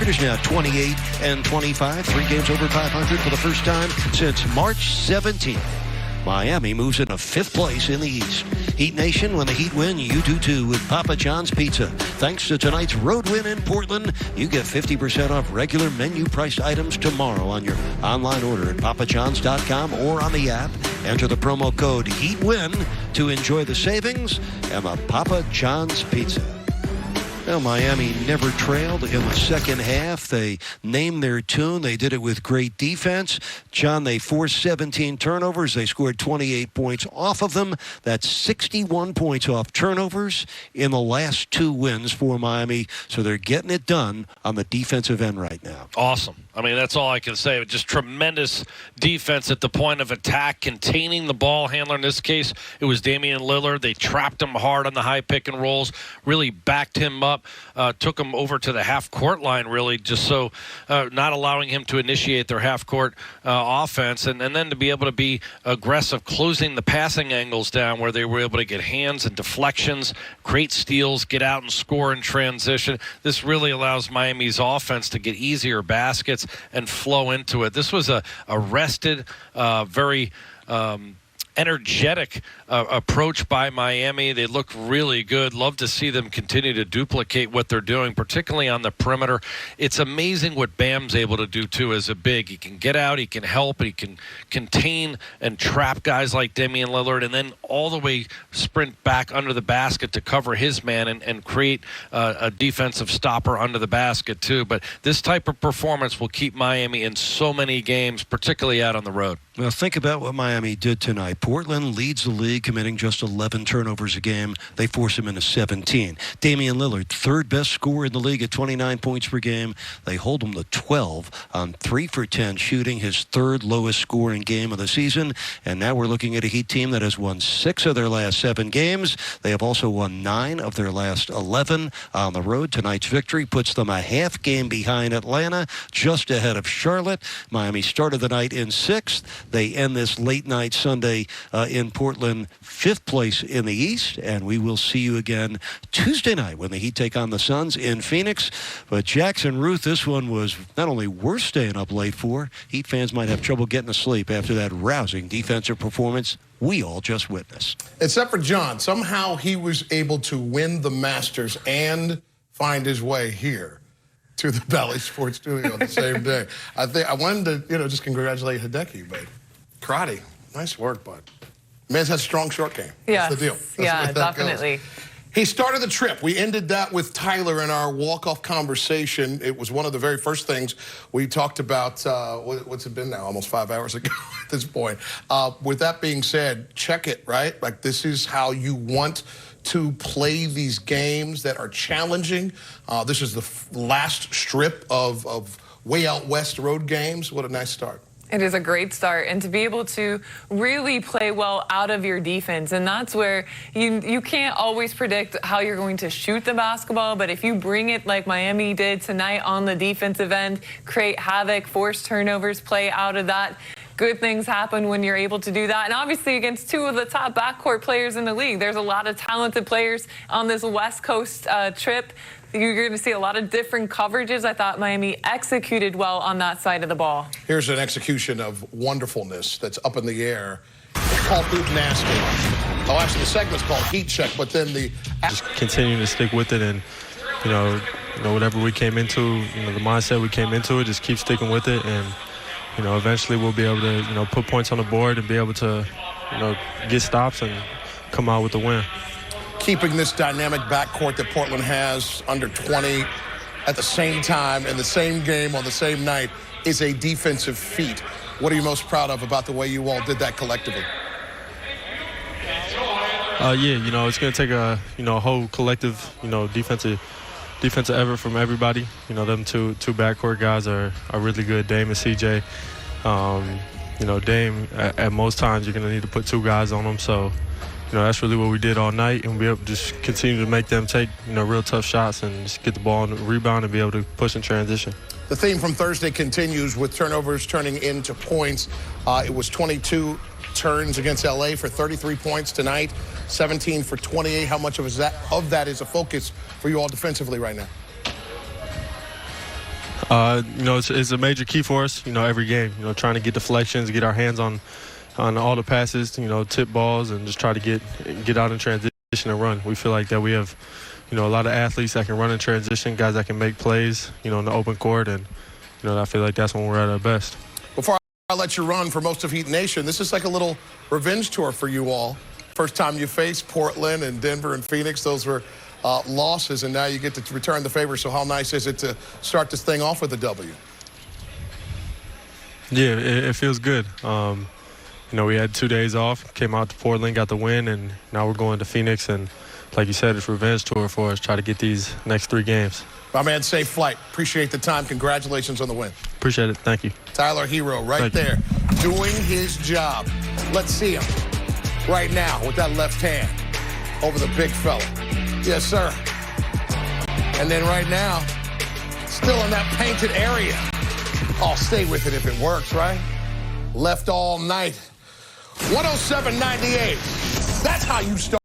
Is now 28-25, 3 games over 500 for the first time since March 17th. Miami moves into 5th place in the East. Heat Nation, when the Heat win, you do too with Papa John's Pizza. Thanks to tonight's road win in Portland, you get 50% off regular menu priced items tomorrow on your online order at papajohns.com or on the app. Enter the promo code HEATWIN to enjoy the savings and the Papa John's Pizza. Well, Miami never trailed in the second half. They named their tune. They did it with great defense. John, they forced 17 turnovers. They scored 28 points off of them. That's 61 points off turnovers in the last 2 wins for Miami. So they're getting it done on the defensive end right now. Awesome. I mean, that's all I can say. Just tremendous defense at the point of attack, containing the ball handler. In this case, it was Damian Lillard. They trapped him hard on the high pick and rolls, really backed him up, took him over to the half-court line, really, just so not allowing him to initiate their half-court offense. And then to be able to be aggressive, closing the passing angles down where they were able to get hands and deflections, create steals, get out and score in transition. This really allows Miami's offense to get easier baskets and flow into it. This was a rested, very energetic approach by Miami. They look really good. Love to see them continue to duplicate what they're doing, particularly on the perimeter. It's amazing what Bam's able to do, too, as a big. He can get out, he can help, he can contain and trap guys like Damian Lillard, and then all the way sprint back under the basket to cover his man and create a defensive stopper under the basket, too. But this type of performance will keep Miami in so many games, particularly out on the road. Well, think about what Miami did tonight. Portland leads the league, committing just 11 turnovers a game. They force him into 17. Damian Lillard, third best scorer in the league at 29 points per game. They hold him to 12 on 3 for 10 shooting, his third lowest scoring game of the season. And now we're looking at a Heat team that has won 6 of their last 7 games. They have also won 9 of their last 11 on the road. Tonight's victory puts them a half game behind Atlanta, just ahead of Charlotte. Miami started the night in 6th. They end this late night Sunday in Portland, 5th place in the East, and we will see you again Tuesday night when the Heat take on the Suns in Phoenix. But Jackson Ruth, this one was not only worth staying up late for, Heat fans might have trouble getting to sleep after that rousing defensive performance we all just witnessed. Except for John. Somehow he was able to win the Masters and find his way here to the Bally Sports Studio on the same day. I wanted to, just congratulate Hideki, but karate, nice work, bud. Man's had a strong short game. Yeah, that's the deal. That's definitely. Goes. He started the trip. We ended that with Tyler in our walk-off conversation. It was one of the very first things we talked about, what's it been now, almost 5 hours ago at this point. With that being said, check it, right? Like, this is how you want to play these games that are challenging. This is the last strip of way out west road games. What a nice start. It is a great start, and to be able to really play well out of your defense, and that's where you can't always predict how you're going to shoot the basketball, but if you bring it like Miami did tonight on the defensive end, create havoc, force turnovers, play out of that, good things happen when you're able to do that. And obviously against 2 of the top backcourt players in the league. There's a lot of talented players on this West Coast trip. You're going to see a lot of different coverages. I thought Miami executed well on that side of the ball. Here's an execution of wonderfulness that's up in the air. It's called Hoop Nasty. Oh, actually, the segment's called Heat Check, but then the... Just continuing to stick with it and, whatever we came into, the mindset we came into it, just keep sticking with it. And, eventually we'll be able to, put points on the board and be able to, get stops and come out with the win. Keeping this dynamic backcourt that Portland has under 20 at the same time in the same game on the same night is a defensive feat. What are you most proud of about the way you all did that collectively? It's going to take a whole collective defensive effort from everybody. Them two backcourt guys are really good, Dame and CJ. Dame at most times you're going to need to put 2 guys on him, so that's really what we did all night, and we'll just continue to make them take, real tough shots and just get the ball and rebound and be able to push in transition. The theme from Thursday continues with turnovers turning into points. It was 22 turns against LA for 33 points tonight, 17 for 28. How much of that is a focus for you all defensively right now? It's a major key for us, every game, trying to get deflections, get our hands on all the passes, tip balls, and just try to get out in transition and run. We feel like that we have, a lot of athletes that can run in transition, guys that can make plays, in the open court, and, I feel like that's when we're at our best. Before I let you run for most of Heat Nation, this is like a little revenge tour for you all. First time you faced Portland and Denver and Phoenix, those were losses, and now you get to return the favor. So how nice is it to start this thing off with a W? Yeah, it feels good. We had 2 days off, came out to Portland, got the win, and now we're going to Phoenix. And like you said, it's a revenge tour for us, try to get these next 3 games. My man, safe flight. Appreciate the time. Congratulations on the win. Appreciate it. Thank you. Tyler Hero right there doing his job. Let's see him right now with that left hand over the big fella. Yes, sir. And then right now, still in that painted area. I'll stay with it if it works, right? Left all night. 107.98. That's how you start.